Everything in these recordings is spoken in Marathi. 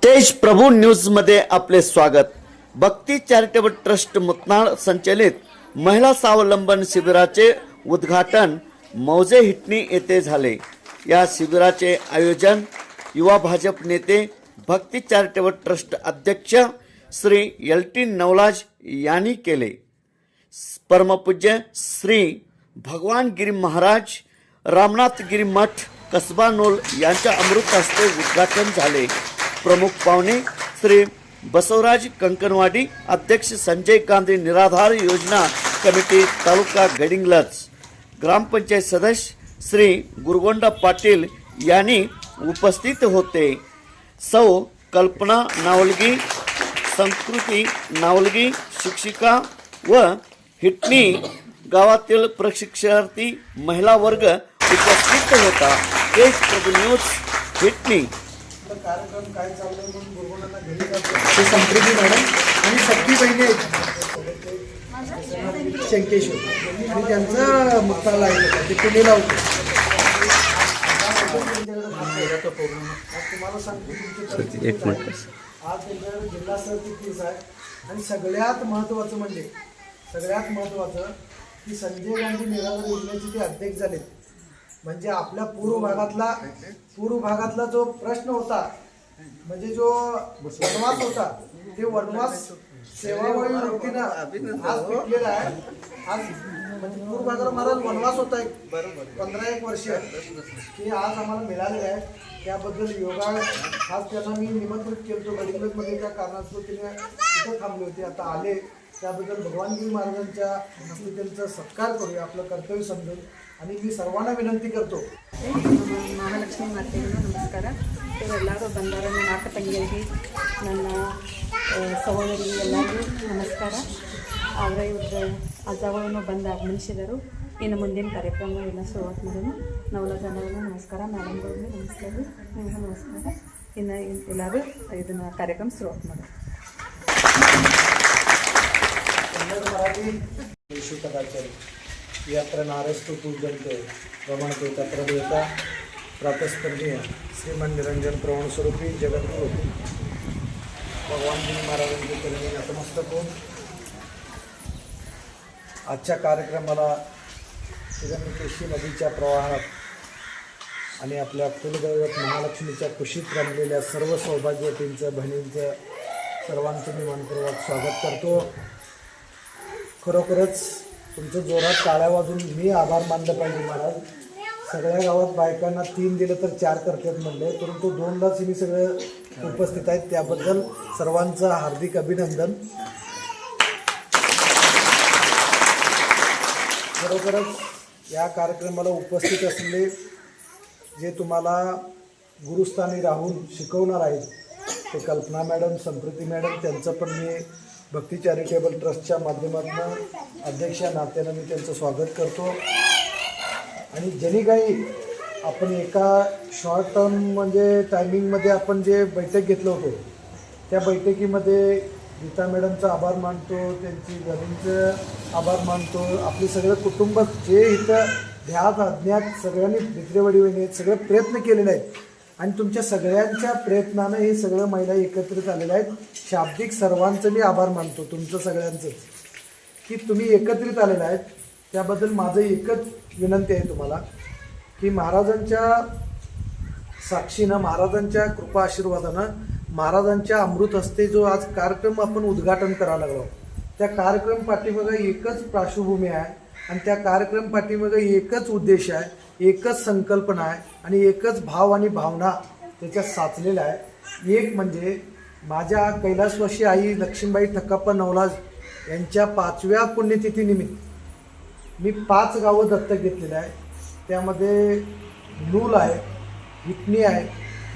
तेज प्रभू न्यूज मध्ये आपले स्वागत। भक्ती चॅरिटेबल ट्रस्ट मुतनाळ संचलित महिला स्वावलंबन शिबिराचे उद्घाटन मौजे हिटणी येथे झाले। या शिबिराचे आयोजन युवा भाजप नेते भक्ती चॅरिटेबल ट्रस्ट अध्यक्ष श्री एल.टी. नवलाज यांनी केले। परमपूज्य श्री भगवान गिरी महाराज रामनाथगिरी मठ कसबा नोल यांच्या अमृत हस्ते उद्घाटन झाले। प्रमुख पाहुणे श्री बसवराज कंकणवाडी, अध्यक्ष संजय गांधी निराधार योजना कमिटी तालुका गडिंग्लज, ग्रामपंचायत सदस्य श्री गुरुगोंडा पाटील यांनी उपस्थित होते। सौ कल्पना नावलगी, संस्कृती नावलगी शिक्षिका व हिटणी गावातील प्रशिक्षणार्थी महिला वर्ग उपस्थित होता। तेज प्रभू न्यूज हिटणी कार्यक्रम काय चाललंय म्हणून गुरुगोंडांना घरी जातो ते संप्रीती मॅडम आणि सख्खी बहिणी आहेत शंकेश्वर आणि त्यांचं मुक्ताल आहे ते पुणेला होते। तुम्हाला सांगतो आज त्यांच्याकडे जिल्हा सरचिटणीस आहे आणि सगळ्यात महत्त्वाचं की संजय गांधी निराधार योजनेचे ते अध्यक्ष झाले। म्हणजे आपल्या पूर्व भागातला जो प्रश्न होता, म्हणजे जो वनवास होता, ते वनवास सेवाभावी वृत्तीनं आज भेटलेला आहे। आज म्हणजे पूर्व भागाला महाराज वनवास होता एक 15-1 वर्ष की आज आम्हाला मिळालेलं आहे। त्याबद्दल योगा आज त्यांना मी निमंत्रित केलं गडिंग्लजमध्ये त्या कारणास्तव तिने तिथे थांबले होते, आता आले। त्याबद्दल भगवानगिरी महाराजांच्या हस्ते त्यांचा सत्कार करूया, आपलं कर्तव्य समजून। आणि मी सर्वांना विनंती करतो, ಮಹಾಲಕ್ಷ್ಮಿ ಮಾತೆಗೂ ನಮಸ್ಕಾರ। ಇವರೆಲ್ಲರೂ ಬಂದಾರ, ನನ್ನ ಅಕ್ಕ ತಂಗಿಯರಿಗೆ, ನನ್ನ ಸಹೋದರಿಗೆ ಎಲ್ಲರಿಗೂ ನಮಸ್ಕಾರ। ಆದರೆ ಇವ್ರ ಅಜ್ಜಗಳನ್ನು ಬಂದು ಆಗಮಿಸಿದರು। ಇನ್ನು ಮುಂದಿನ ಕಾರ್ಯಕ್ರಮ ಎಲ್ಲ ಶುರುವಾತ್ ಮಾಡೋಣ। ನಾವೆಲ್ಲ ಜನರನ್ನು ನಮಸ್ಕಾರ, ಮೇಡಮ್ಗಳಿಗೆ ನಮಸ್ಕಾರ, ನಿಮಗೂ ನಮಸ್ಕಾರ। ಇನ್ನು ಎಲ್ಲರೂ ಇದನ್ನು ಕಾರ್ಯಕ್ರಮ ಶುರುವಾತ್ ಮಾಡೋಣ। यात्रा नारस्तु पूजन्ते रमणते तत्र देवता प्रातस्पर्धीय श्रीमान निरंजन प्रवण स्वरूपी जगद्गुरु भगवान गिरी महाराजांचे चरणी नतमस्तक होऊन आजच्या कार्यक्रमाला हिरण्यकेशी नदीच्या प्रवाहात आणि आपल्या कुलदैवत महालक्ष्मीच्या कुशीत रमलेल्या सर्व सौभाग्यवतींचं, बहिणींचं सर्वांचं मी मनपूर्वक स्वागत करतो। खरोखरच तुमचं जोरात टाळ्या वाजून मी आभार मानलं पाहिजे महाराज। सगळ्या गावात बायकांना 3 दिलं तर 4 करतात म्हणले, परंतु 2लाच मी सगळं उपस्थित आहेत, त्याबद्दल सर्वांचं हार्दिक अभिनंदन। खरोखरच या कार्यक्रमाला उपस्थित असलेले जे तुम्हाला गुरुस्थानी राहून शिकवणार आहेत ते कल्पना मॅडम, संप्रीती मॅडम, त्यांचं पण मी भक्ती चॅरिटेबल ट्रस्टच्या माध्यमातून अध्यक्ष नात्यानं मी त्यांचं स्वागत करतो। आणि ज्यांनी काही आपण एका शॉर्ट टर्म म्हणजे टायमिंगमध्ये आपण जे बैठक घेतलं होतं, त्या बैठकीमध्ये गीता मॅडमचा आभार मानतो, त्यांची घरींचं आभार मानतो, आपले सगळं कुटुंब जे इथं ध्यात अज्ञात सगळ्यांनी भित्रेवडीवणी सगळे प्रयत्न केलेले आहेत आणि तुमच्या सगळ्यांच्या प्रयत्नानं हे सगळं महिला एकत्रित आलेल्या आहेत। शाब्दिक सर्वांचं मी आभार मानतो, तुमचं सगळ्यांचंच की तुम्ही एकत्रित आलेलं आहेत। त्याबद्दल माझं एकच विनंती आहे तुम्हाला की महाराजांच्या साक्षीनं, महाराजांच्या कृपा आशीर्वादानं, महाराजांच्या अमृत हस्ते जो आज कार्यक्रम आपण उद्घाटन करायला लागलो, त्या कार्यक्रम पाठीमागे एकच पार्श्वभूमी आहे आणि त्या कार्यक्रम पाठीमागे एकच उद्देश आहे, एकच संकल्पना आहे आणि एकच भाव आणि भावना त्याच्यात साचलेला आहे। एक म्हणजे माझ्या कैलासवासी आई लक्ष्मीबाई ठक्काप्पा नवलाज यांच्या 5व्या पुण्यतिथीनिमित्त मी 5 गावं दत्तक घेतलेलं आहे। त्यामध्ये नूल आहे, हिटणी आहे,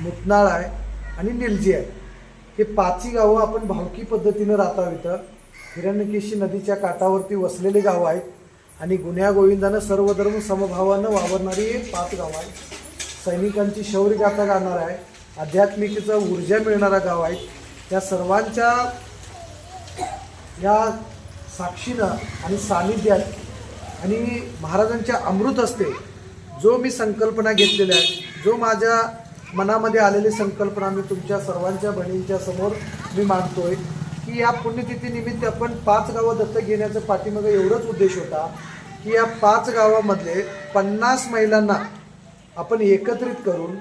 मुतनाळ आहे आणि निलजी आहे। हे 5ही गावं आपण भावकी पद्धतीनं राहतो। इथं हिरण्यकेशी नदीच्या काठावरती वसलेली गावं आहेत आणि गुन्ह्या गोविंदानं सर्व धर्म समभावानं वावरणारी 5 गावं आहेत। सैनिकांची शौर्यगाथा गाणार आहे, आध्यात्मिकेचा ऊर्जा मिळणारा गाव आहे। त्या सर्वांच्या या साक्षीनं आणि सानिध्यात आणि महाराजांच्या अमृत हस्ते जो मी संकल्पना घेतलेल्या आहेत, जो माझ्या मनामध्ये आलेली संकल्पना मी तुमच्या सर्वांच्या बहिणींच्या समोर मी मांडतोय की या पुण्यतिथीनिमित्त आपण 5 गावं दत्तक घेण्याचं पाठीमागे एवढंच उद्देश होता की या 5 गावामधले 50 महिलांना आपण एकत्रित करून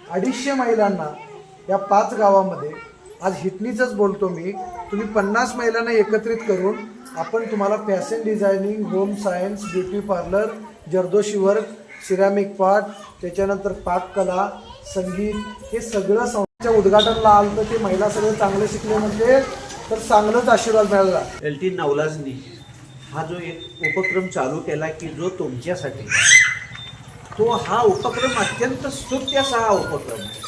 250 महिलांना या 5 गावामध्ये आज हिटणीचंच बोलतो मी, तुम्ही 50 महिलांना एकत्रित करून आपण तुम्हाला fashion designing, home science, beauty parlour, zardozi work, ceramic part, त्याच्यानंतर पाककला, संगीत हे सगळं संस्थेच्या उद्घाटनाला आलं तर ते महिला सगळे चांगले शिकले म्हणजे तर चांगलंच आशीर्वाद मिळाला. LT नवलाजनी हा जो एक उपक्रम चालू केला की जो तुमच्यासाठी, तो हा उपक्रम अत्यंत स्तुत्य असा हा उपक्रम आहे.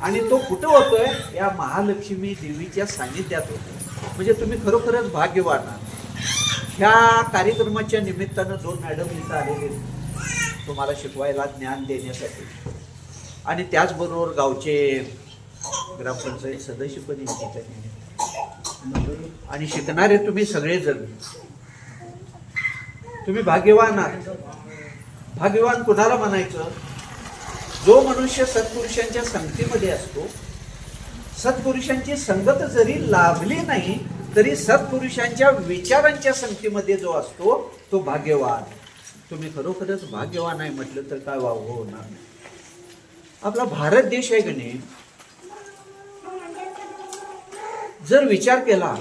आणि तो कुठं होतोय? या महालक्ष्मी देवीच्या सानिध्यात होतो. म्हणजे तुम्ही खरोखरच भाग्यवान आहात. ह्या कार्यक्रमाच्या निमित्तानं 2 मॅडम इथं आलेले तुम्हाला शिकवायला, ज्ञान देण्यासाठी. आणि त्याचबरोबर गावचे ग्रामपंचायत सदस्य पण या ठिकाणी आणि शिकणारे तुम्ही सगळेजण. तुम्ही भाग्यवान आहात. भाग्यवान कुणाला म्हणायचं? जो मनुष्य सत्पुरुषांच्या संगतीमध्ये असतो. सत्पुरुषांची संगत जरी लाभली नाही तरी सत्पुरुषांच्या विचारांच्या संगतीमध्ये जो असतो तो भाग्यवान. तुम्ही खरोखरच भाग्यवान आहे म्हटलं तर काय वाव होणार नाही. आपला भारत देश आहे की नाही, जर विचार केला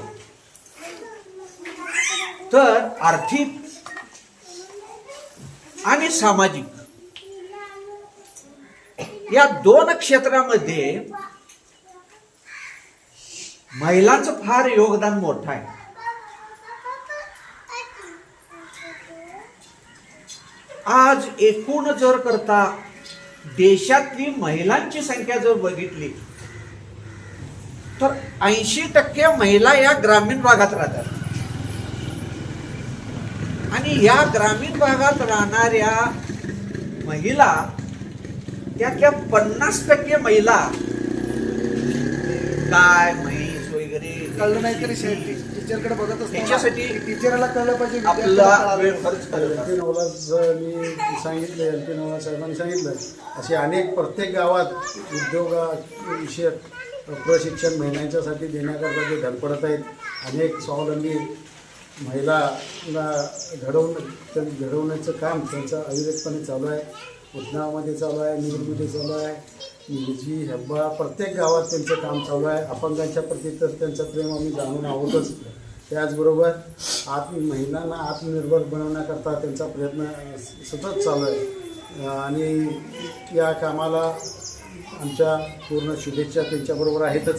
तर आर्थिक आणि सामाजिक या 2 क्षेत्रामध्ये महिलांचं फार योगदान मोठं आहे. आज एकूण जर करता देशातली महिलांची संख्या जर बघितली तर 80% महिला या ग्रामीण भागात राहतात. आणि या ग्रामीण भागात राहणाऱ्या महिला त्यातल्या 50% महिला काय म्हैस वगैरे कळलं नाही तरी टीचरकडे बघतच त्याच्यासाठी टीचरला कळलं पाहिजे. आपला वेळ खर्च करायला. LP नवलाज मी सांगितलं, LP नवलाज साहेबांनी सांगितलं, असे अनेक प्रत्येक गावात उद्योगविषयक प्रशिक्षण महिलांच्यासाठी देण्याकरता ते धडपडत आहेत. अनेक स्वावलंबी महिलांना घडवण्याचं काम त्यांचं अविरतपणे चालू आहे. उटनामध्ये चालू आहे, निवडमध्ये चालू आहे, निलजी, हेब्बा, प्रत्येक गावात त्यांचं काम चालू आहे. अपंगांच्या प्रती तर त्यांचं प्रेम आम्ही जाणून आहोतच. त्याचबरोबर महिलांना आत्मनिर्भर बनवण्याकरता त्यांचा प्रयत्न सतत चालू आहे. आणि या कामाला आमच्या पूर्ण शुभेच्छा त्यांच्याबरोबर आहेतच.